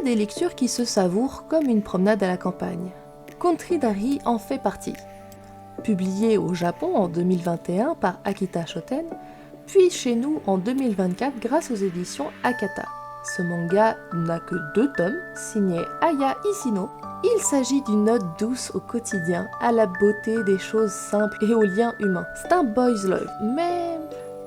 a des lectures qui se savourent comme une promenade à la campagne. Country Diary en fait partie. Publié au Japon en 2021 par Akita Shoten, puis chez nous en 2024 grâce aux éditions Akata. Ce manga n'a que 2 tomes, signé Aya Ishino. Il s'agit d'une ode douce au quotidien, à la beauté des choses simples et aux liens humains. C'est un boys love, mais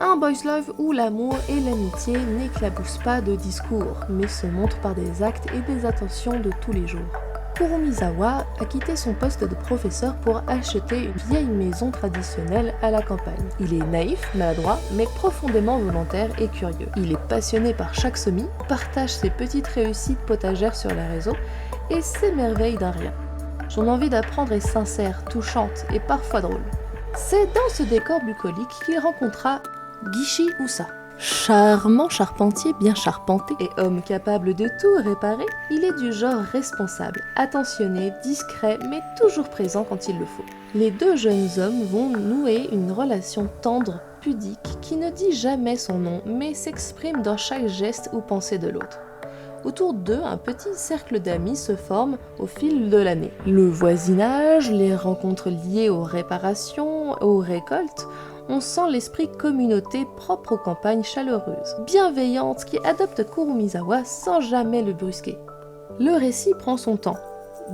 un boys love où l'amour et l'amitié n'éclaboussent pas de discours, mais se montrent par des actes et des attentions de tous les jours. Kurumisawa a quitté son poste de professeur pour acheter une vieille maison traditionnelle à la campagne. Il est naïf, maladroit, mais profondément volontaire et curieux. Il est passionné par chaque semis, partage ses petites réussites potagères sur les réseaux et s'émerveille d'un rien. Son envie d'apprendre est sincère, touchante et parfois drôle. C'est dans ce décor bucolique qu'il rencontra Gishi Usa. Charmant charpentier bien charpenté et homme capable de tout réparer, il est du genre responsable, attentionné, discret, mais toujours présent quand il le faut. Les 2 jeunes hommes vont nouer une relation tendre, pudique, qui ne dit jamais son nom, mais s'exprime dans chaque geste ou pensée de l'autre. Autour d'eux, un petit cercle d'amis se forme au fil de l'année. Le voisinage, les rencontres liées aux réparations, aux récoltes, on sent l'esprit communauté propre aux campagnes chaleureuses, bienveillante qui adopte Kurumisawa sans jamais le brusquer. Le récit prend son temps.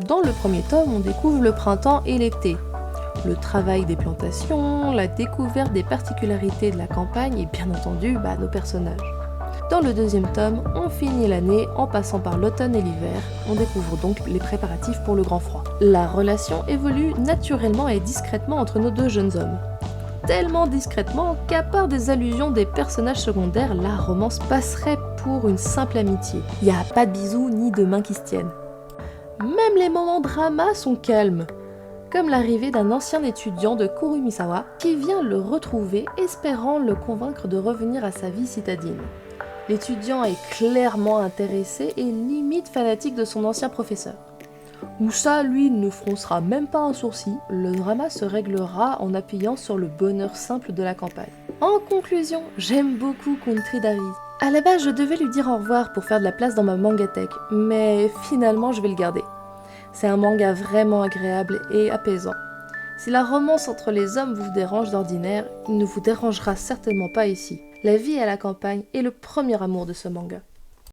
Dans le premier tome, on découvre le printemps et l'été, le travail des plantations, la découverte des particularités de la campagne et bien entendu nos personnages. Dans le deuxième tome, on finit l'année en passant par l'automne et l'hiver. On découvre donc les préparatifs pour le grand froid. La relation évolue naturellement et discrètement entre nos 2 jeunes hommes. Tellement discrètement qu'à part des allusions des personnages secondaires, la romance passerait pour une simple amitié. Il n'y a pas de bisous ni de mains qui se tiennent. Même les moments drama sont calmes, comme l'arrivée d'un ancien étudiant de Kurumisawa qui vient le retrouver espérant le convaincre de revenir à sa vie citadine. L'étudiant est clairement intéressé et limite fanatique de son ancien professeur. Usa, lui, ne froncera même pas un sourcil, le drama se réglera en appuyant sur le bonheur simple de la campagne. En conclusion, j'aime beaucoup Country Diary. À la base, je devais lui dire au revoir pour faire de la place dans ma mangatech, mais finalement je vais le garder. C'est un manga vraiment agréable et apaisant. Si la romance entre les hommes vous dérange d'ordinaire, il ne vous dérangera certainement pas ici. La vie à la campagne est le premier amour de ce manga.